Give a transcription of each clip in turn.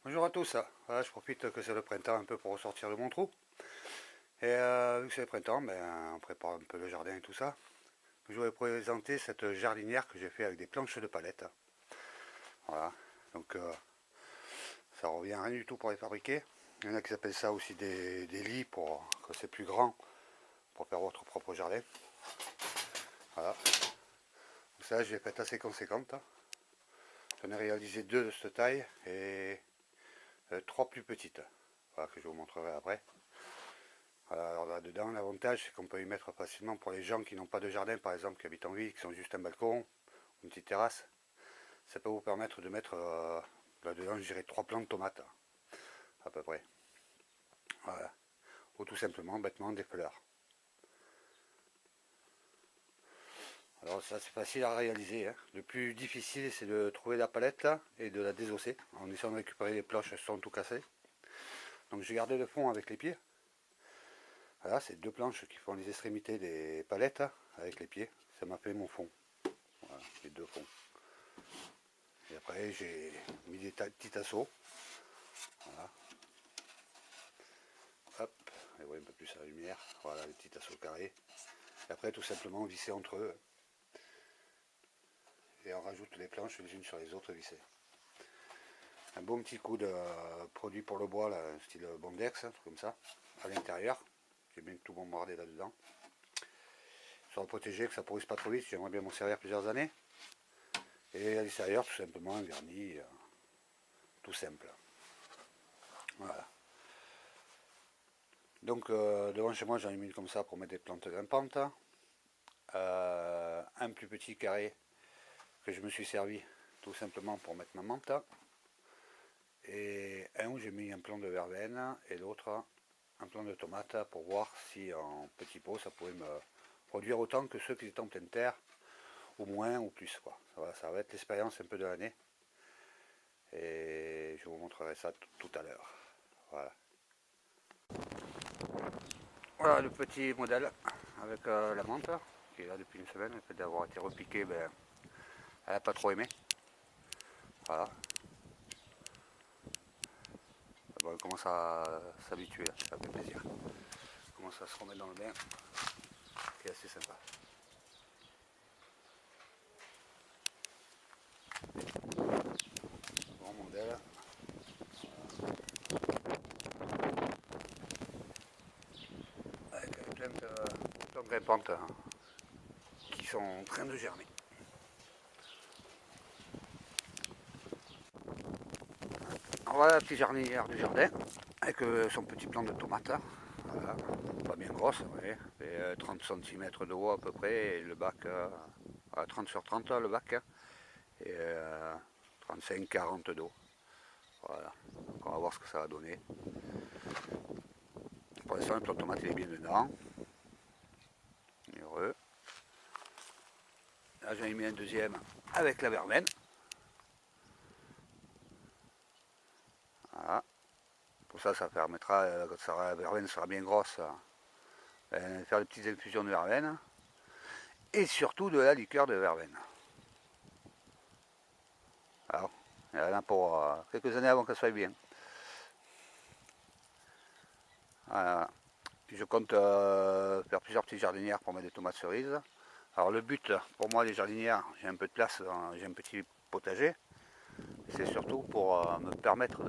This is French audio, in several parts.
Bonjour à tous, voilà, je profite que c'est le printemps un peu pour ressortir de mon trou. Et vu que c'est le printemps, on prépare un peu le jardin et tout ça. Je voudrais présenter cette jardinière que j'ai fait avec des planches de palette. Voilà, donc ça revient à rien du tout pour les fabriquer. Il y en a qui appellent ça aussi des lits pour que c'est plus grand pour faire votre propre jardin. Voilà, donc ça j'ai fait assez conséquente. J'en ai réalisé deux de cette taille et trois plus petites. Voilà, que je vous montrerai après. Alors là-dedans, l'avantage, c'est qu'on peut y mettre facilement pour les gens qui n'ont pas de jardin, par exemple, qui habitent en ville, qui sont juste un balcon, une petite terrasse. Ça peut vous permettre de mettre là-dedans, je dirais, trois plants de tomates, à peu près. Voilà. Ou tout simplement, bêtement, des fleurs. Alors ça, c'est facile à réaliser, hein. Le plus difficile, c'est de trouver la palette et de la désosser, en essayant de récupérer les planches qui sont tout cassées. Donc j'ai gardé le fond avec les pieds. Voilà, c'est deux planches qui font les extrémités des palettes avec les pieds. Ça m'a fait mon fond. Voilà, les deux fonds. Et après, j'ai mis des petits tasseaux. Voilà. Hop, et voyez un peu plus à la lumière. Voilà, les petits tasseaux carrés. Et après, tout simplement, visser entre eux. Et on rajoute les planches les unes sur les autres vissées. Un bon petit coup de produit pour le bois, là, style Bondex, un truc comme ça, à l'intérieur. J'ai bien tout bombardé là-dedans. Sur le protégé, que ça ne pourrisse pas trop vite, j'aimerais bien m'en servir plusieurs années. Et à l'extérieur, tout simplement, un vernis tout simple. Voilà. Donc devant chez moi, j'en ai mis comme ça pour mettre des plantes grimpantes. Un plus petit carré que je me suis servi tout simplement pour mettre ma menthe. Et un où j'ai mis un plant de verveine et l'autre un plant de tomate pour voir si en petit pot ça pouvait me produire autant que ceux qui étaient en pleine terre, ou moins ou plus, quoi. Ça va être l'expérience un peu de l'année. Et je vous montrerai ça tout à l'heure. Voilà. Voilà le petit modèle avec la menthe qui est là depuis une semaine. Le fait d'avoir été repiqué, elle n'a pas trop aimé. Voilà. Bon, elle commence à s'habituer, ça fait plaisir. Elle commence à se remettre dans le bain, qui est assez sympa. Bon modèle. Avec plein de grimpantes qui sont en train de germer. Voilà la petite jardinière du jardin avec son petit plant de tomates. Voilà. Pas bien grosse, ouais. Et, 30 cm de haut à peu près, et le bac à 30 sur 30 le bac, et 35-40 d'eau. Voilà, donc on va voir ce que ça va donner. Pour l'instant, le plant de tomate il est bien dedans. Heureux. Là j'en ai mis un deuxième avec la verveine. Voilà. Pour ça, ça permettra, quand la verveine sera bien grosse, de faire des petites infusions de verveine. Et surtout de la liqueur de verveine. Alors, il y en a pour quelques années avant qu'elle soit bien. Voilà. Je compte faire plusieurs petites jardinières pour mettre des tomates cerises. Alors le but pour moi les jardinières, j'ai un peu de place, j'ai un petit potager. C'est surtout pour me permettre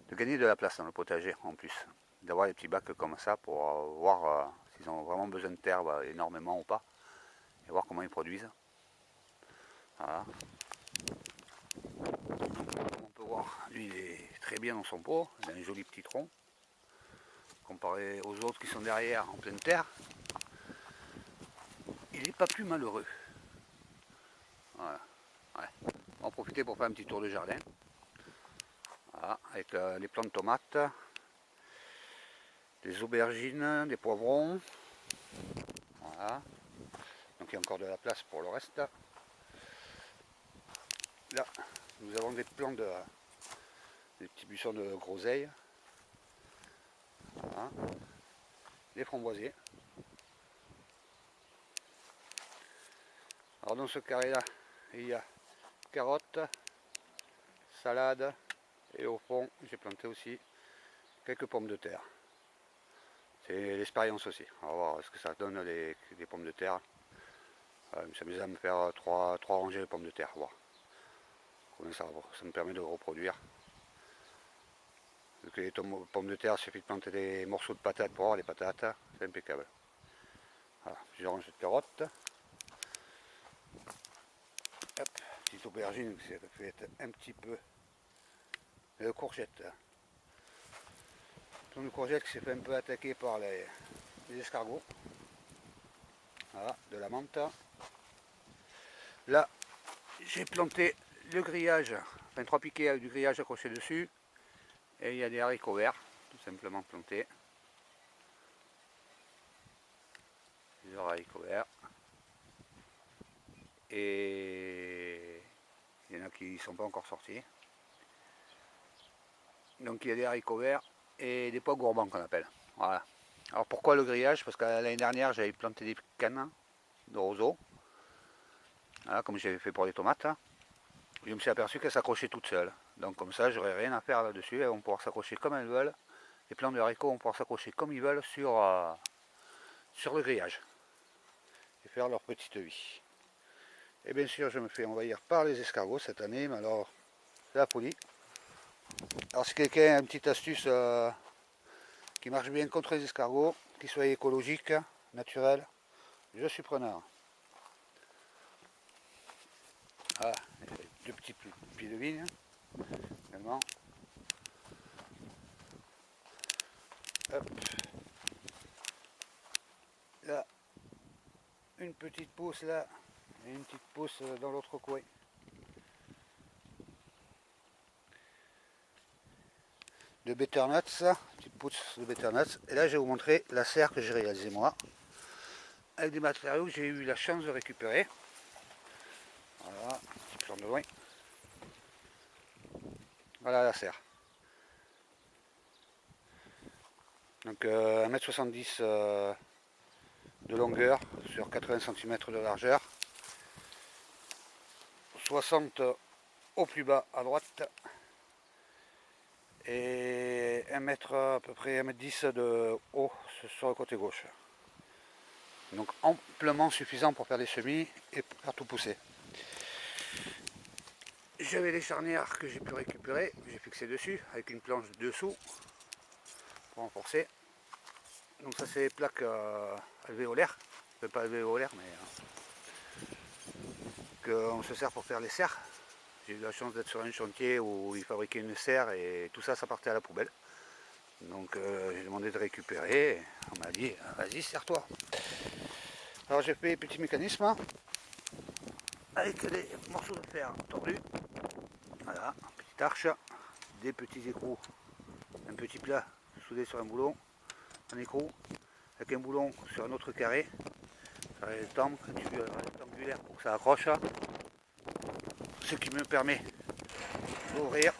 de gagner de la place dans le potager en plus. D'avoir des petits bacs comme ça pour voir s'ils ont vraiment besoin de terre énormément ou pas. Et voir comment ils produisent. Voilà. Comme on peut voir, lui il est très bien dans son pot, il a un joli petit tronc. Comparé aux autres qui sont derrière en pleine terre, il n'est pas plus malheureux. Voilà. Ouais. On va en profiter pour faire un petit tour de jardin. Voilà. Avec les plants de tomates, des aubergines, des poivrons. Voilà. Donc il y a encore de la place pour le reste. Là, nous avons des plants des petits buissons de groseille. Voilà. Des framboisiers. Alors dans ce carré là, il y a carottes, salade. Et au fond, j'ai planté aussi quelques pommes de terre. C'est l'expérience aussi. On va voir ce que ça donne les pommes de terre. Je me suis amusé à me faire 3 rangées de pommes de terre. Voir comment ça me permet de reproduire. Vu que les pommes de terre, il suffit de planter des morceaux de patates pour avoir les patates. C'est impeccable. Voilà, je range cette carotte. Hop, petite aubergine qui s'est faite un petit peu. Courgette. Une courgette qui s'est fait un peu attaquer par les escargots. Voilà, de la menthe. Là, j'ai planté le grillage, enfin 3 piquets avec du grillage accroché dessus. Et il y a des haricots verts, tout simplement plantés. Des haricots verts. Et il y en a qui ne sont pas encore sortis. Donc il y a des haricots verts et des pois gourmands qu'on appelle. Voilà. Alors pourquoi le grillage? Parce que l'année dernière j'avais planté des cannes de roseaux. Voilà, comme j'avais fait pour les tomates. Je me suis aperçu qu'elles s'accrochaient toutes seules. Donc comme ça j'aurais rien à faire là-dessus. Elles vont pouvoir s'accrocher comme elles veulent. Les plants de haricots vont pouvoir s'accrocher comme ils veulent sur le grillage. Et faire leur petite vie. Et bien sûr je me fais envahir par les escargots cette année. Mais alors c'est la folie. Alors si quelqu'un a une petite astuce qui marche bien contre les escargots, qui soit écologique, naturel, je suis preneur. Ah, 2 petits pieds de vigne également. Hop. Là, une petite pousse là, et une petite pousse dans l'autre coin. De butternuts, petite pousse de butternuts. Et là, je vais vous montrer la serre que j'ai réalisée moi, avec des matériaux que j'ai eu la chance de récupérer. Voilà, petit plan de loin. Voilà la serre. Donc 1,70 m de longueur sur 80 cm de largeur. 60 au plus bas à droite. Et 1 mètre à peu près 1,10 m de haut sur le côté gauche. Donc amplement suffisant pour faire des semis et pour faire tout pousser. J'avais les charnières que j'ai pu récupérer, j'ai fixé dessus avec une planche dessous pour renforcer. Donc ça c'est les plaques alvéolaires, pas alvéolaires mais qu'on se sert pour faire les serres. J'ai eu la chance d'être sur un chantier où ils fabriquaient une serre et tout ça, ça partait à la poubelle. Donc j'ai demandé de récupérer, on m'a dit vas-y serre-toi. Alors j'ai fait petit mécanisme avec des morceaux de fer tordus. Voilà, petite arche, des petits écrous, un petit plat soudé sur un boulon, un écrou, avec un boulon sur un autre carré, ça va être rectangulaire pour que ça accroche, ce qui me permet d'ouvrir.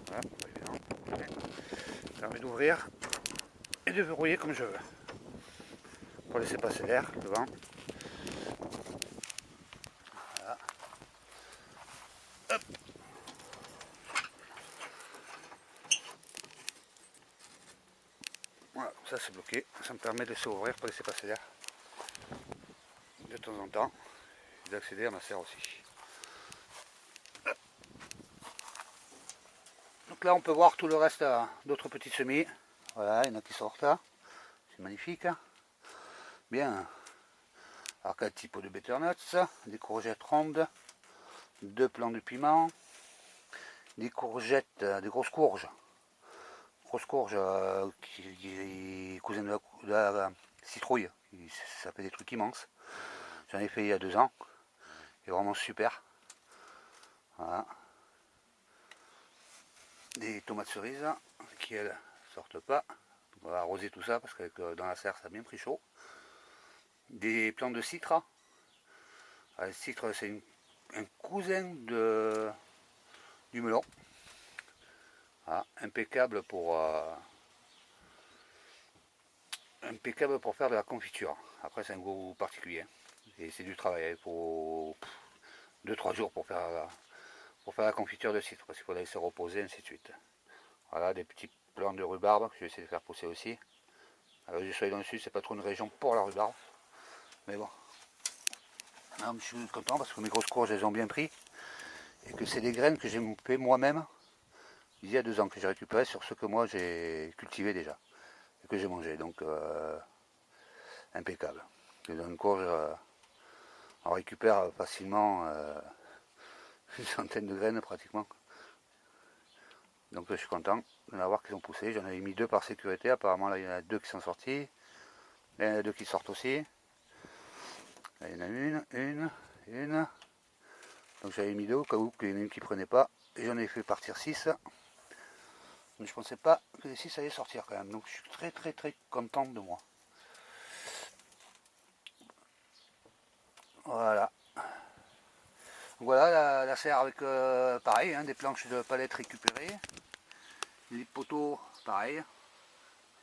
Voilà, ça permet d'ouvrir et de verrouiller comme je veux, pour laisser passer l'air devant. Voilà. Hop. Voilà, ça c'est bloqué, ça me permet de laisser ouvrir pour laisser passer l'air de temps en temps et d'accéder à ma serre aussi. Hop. Donc là on peut voir tout le reste d'autres petits semis. Voilà, il y en a qui sortent là, c'est magnifique. Bien. Alors 4 types de butternuts, des courgettes rondes, 2 plants de piment, des courgettes, des grosses courges qui cousines de la citrouille, ça fait des trucs immenses. J'en ai fait il y a 2 ans, c'est vraiment super. Voilà. Des tomates cerises qui elles sortent pas. On va arroser tout ça parce que dans la serre ça a bien pris chaud. Des plants de citre. Le citre c'est un cousin du melon. Voilà, impeccable pour faire de la confiture. Après c'est un goût particulier. Et c'est du travail, il faut 2-3 jours pour faire la confiture de cidre, parce qu'il faut la laisser reposer, ainsi de suite. Voilà, des petits plants de rhubarbe que je vais essayer de faire pousser aussi. Alors je suis dans le sud, c'est pas trop une région pour la rhubarbe. Mais bon. Non, je suis content parce que mes grosses courges, elles ont bien pris. Et que c'est des graines que j'ai fait moi-même il y a 2 ans, que j'ai récupéré sur ce que moi j'ai cultivé déjà. Et que j'ai mangé. Donc impeccable. Et dans une courge, on récupère facilement une centaine de graines pratiquement. Donc je suis content de l'avoir qui ont poussé. J'en avais mis 2 par sécurité. Apparemment là il y en a 2 qui sont sortis. Il y en a 2 qui sortent aussi. Là, il y en a une. Donc j'avais mis 2 au cas où il y en a une qui ne prenait pas. Et j'en ai fait partir 6. Mais je ne pensais pas que les 6 allaient sortir quand même. Donc je suis très content de moi. Voilà. Voilà la serre avec pareil, hein, des planches de palette récupérées. Les poteaux, pareil.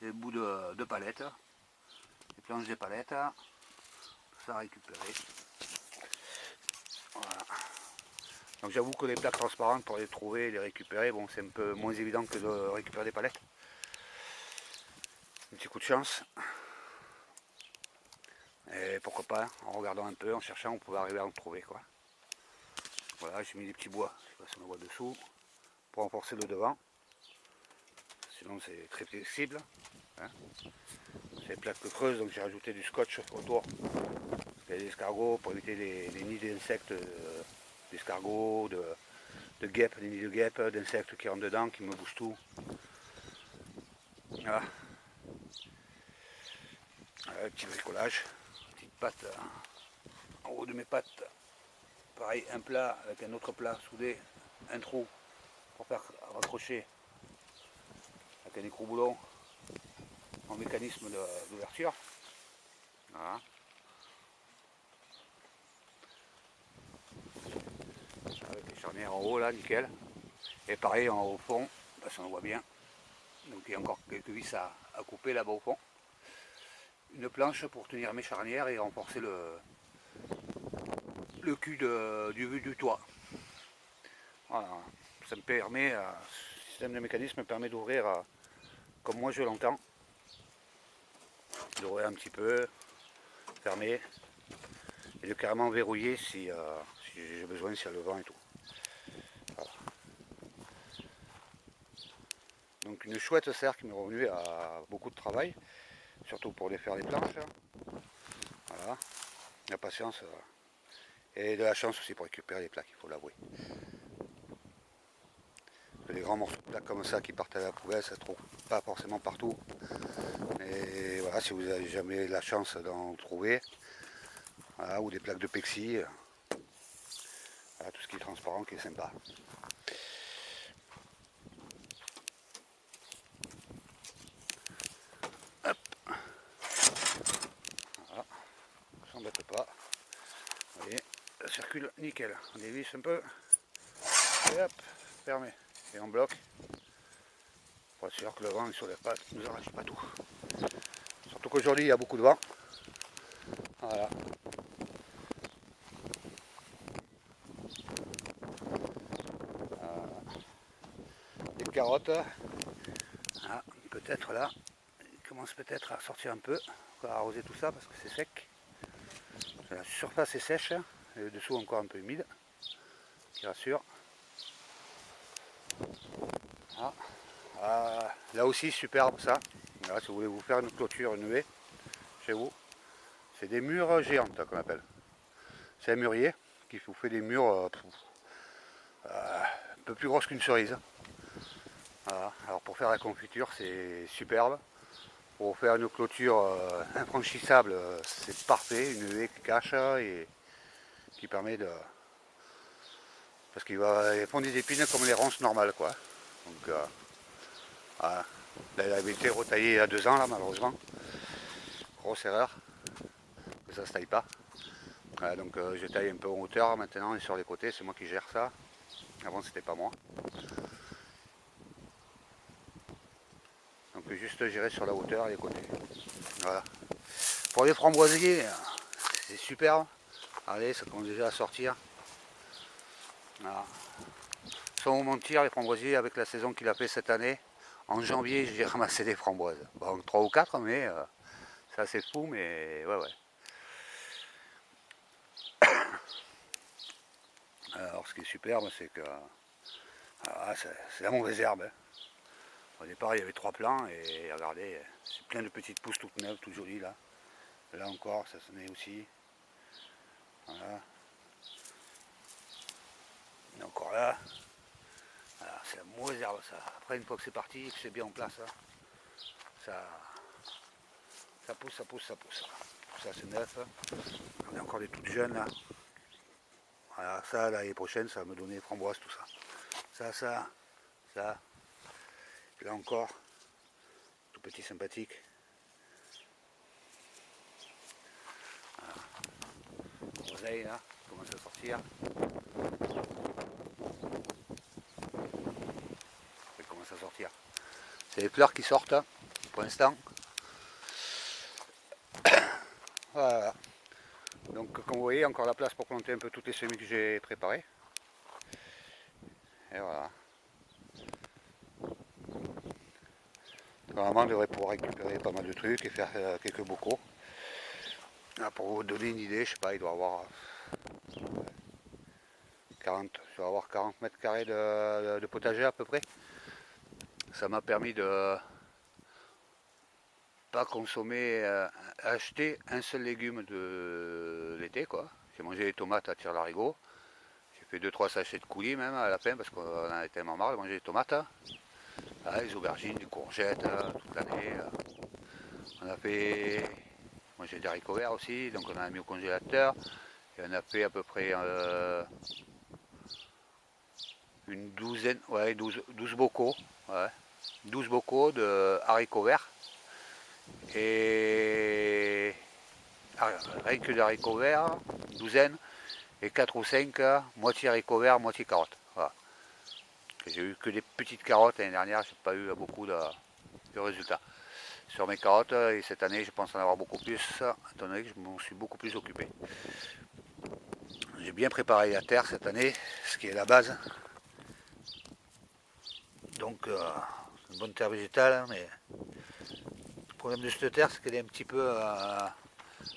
Les bouts de palette. Les planches de palette. Tout ça récupéré. Voilà. Donc j'avoue que les plaques transparentes pour les trouver et les récupérer, bon c'est un peu moins évident que de récupérer des palettes. Un petit coup de chance. Et pourquoi pas, en regardant un peu, en cherchant, on pouvait arriver à en trouver quoi. Voilà, j'ai mis des petits bois, je sais pas si on voit dessous, pour renforcer le devant. Sinon c'est très flexible. Hein. C'est des plaques creuses, donc j'ai rajouté du scotch autour. Il y a des escargots pour éviter les nids d'insectes, d'escargots, de guêpes, des nids de guêpes, d'insectes qui rentrent dedans, qui me bougent tout. Voilà. Petit bricolage, petite patte en haut de mes pattes. Pareil, un plat avec un autre plat soudé, un trou pour faire raccrocher avec un écrou-boulon en mécanisme d'ouverture. Voilà. Avec les charnières en haut là, nickel. Et pareil en haut au fond, parce qu'on voit bien. Donc il y a encore quelques vis à couper là-bas au fond. Une planche pour tenir mes charnières et renforcer le cul du toit. Voilà. Ça me permet, ce système de mécanisme me permet d'ouvrir comme moi je l'entends. D'ouvrir un petit peu, fermer et de carrément verrouiller si j'ai besoin, s'il y a le vent et tout. Voilà. Donc une chouette serre qui m'est revenue à beaucoup de travail, surtout pour les faire les planches. Voilà, la patience et de la chance aussi pour récupérer les plaques, il faut l'avouer. Les grands morceaux de plaques comme ça qui partent à la poubelle, ça se trouve pas forcément partout. Et voilà, si vous n'avez jamais la chance d'en trouver, voilà, ou des plaques de pexi, voilà, tout ce qui est transparent qui est sympa. Hop. Voilà, on s'embête pas. Vous voyez, ça circule nickel. On dévisse un peu. Et hop, fermé. Et on bloque. Pour être sûr que le vent ne soulève pas, ne nous arrache pas tout. Surtout qu'aujourd'hui il y a beaucoup de vent. Voilà. Les carottes. Ah, peut-être là. Il commence peut-être à sortir un peu. On va arroser tout ça parce que c'est sec. La surface est sèche. Et le dessous encore un peu humide. Qui rassure. Ah. Ah, là aussi superbe ça. Voilà, si vous voulez vous faire une clôture, une haie chez vous. C'est des murs géantes qu'on appelle. C'est un mûrier qui vous fait des murs un peu plus grosses qu'une cerise. Voilà. Alors pour faire la confiture c'est superbe. Pour faire une clôture infranchissable c'est parfait. Une haie qui cache et qui permet de... Parce qu'ils font des épines comme les ronces normales quoi. Donc voilà. Là, elle avait été retaillée il y a 2 ans là malheureusement. Grosse erreur. Que ça se taille pas. Voilà, donc je taille un peu en hauteur maintenant et sur les côtés, c'est moi qui gère ça. Avant c'était pas moi. Donc juste gérer sur la hauteur et les côtés. Voilà. Pour les framboisiers, c'est superbe. Allez, ça commence déjà à sortir. Voilà. Sans vous mentir, les framboisiers, avec la saison qu'il a fait cette année, en janvier, j'ai ramassé des framboises. Bon, 3 ou 4, mais c'est assez fou, mais ouais, ouais. Alors, ce qui est superbe, c'est que c'est la mauvaise herbe. Hein. Au départ, il y avait 3 plants, et regardez, c'est plein de petites pousses toutes neuves, toutes jolies, là. Là encore, ça se met aussi. Voilà. Et encore là. Voilà, c'est la mauvaise herbe, ça. Après, une fois que c'est parti, que c'est bien en place, hein, ça pousse, ça pousse, ça pousse. Ça, c'est neuf. On a encore des toutes jeunes, là. Voilà, ça, l'année prochaine, ça va me donner framboise, tout ça. Ça. Et là encore, tout petit sympathique. Voilà. Oseille, là, commence à sortir. Ça commence à sortir. C'est les fleurs qui sortent, hein, pour l'instant. Voilà. Donc, comme vous voyez, encore la place pour planter un peu toutes les semis que j'ai préparées. Et voilà. Normalement, on devrait pouvoir récupérer pas mal de trucs et faire quelques bocaux. Là, pour vous donner une idée, je sais pas, il doit avoir 40 mètres carrés de potager à peu près. Ça m'a permis de pas consommer, acheter un seul légume de l'été, quoi. J'ai mangé les tomates à tire-larigot. J'ai fait 2-3 sachets de coulis même à la fin parce qu'on en avait tellement marre de manger des tomates. Ah, les aubergines, les courgettes, toute l'année. On a fait. Moi j'ai des haricots verts aussi, donc on en a mis au congélateur. Et on a fait à peu près une douzaine, ouais, 12 bocaux. Ouais, 12 bocaux de haricots verts. Et rien que des haricots verts, une douzaine, et 4 ou 5, moitié haricots verts, moitié carottes. Voilà. J'ai eu que des petites carottes l'année dernière, j'ai pas eu beaucoup de résultats sur mes carottes, et cette année je pense en avoir beaucoup plus, étant donné que je m'en suis beaucoup plus occupé. J'ai bien préparé la terre cette année, ce qui est la base. Donc c'est une bonne terre végétale, mais le problème de cette terre c'est qu'elle est un petit peu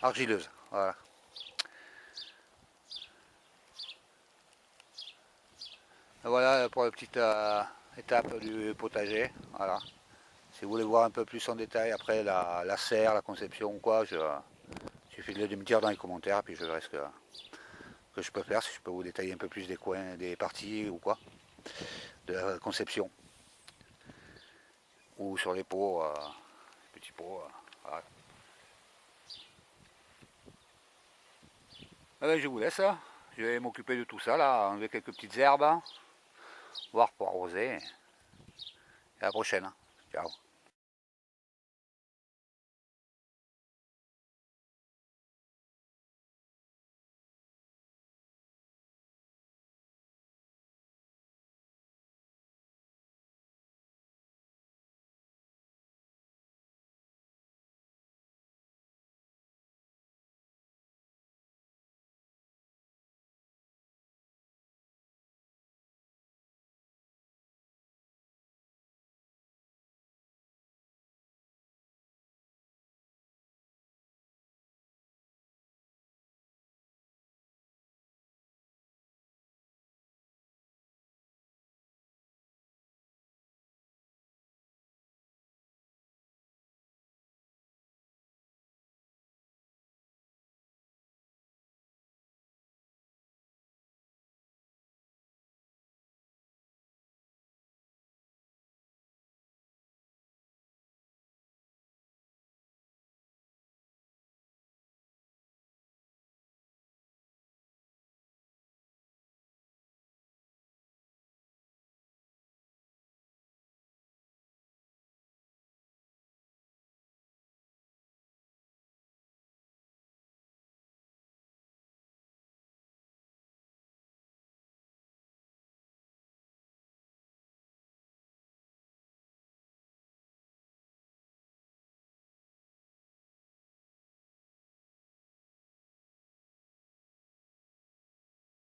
argileuse. Voilà. Voilà pour la petite étape du potager. Voilà. Si vous voulez voir un peu plus en détail après la serre, la conception ou quoi, il suffit de me dire dans les commentaires, puis je verrai ce que je peux faire, si je peux vous détailler un peu plus des coins, des parties ou quoi, de la conception. Ou sur les pots, petits pots. Voilà. Allez, je vous laisse, je vais m'occuper de tout ça là, enlever quelques petites herbes, voir pour arroser. Et à la prochaine. Ciao.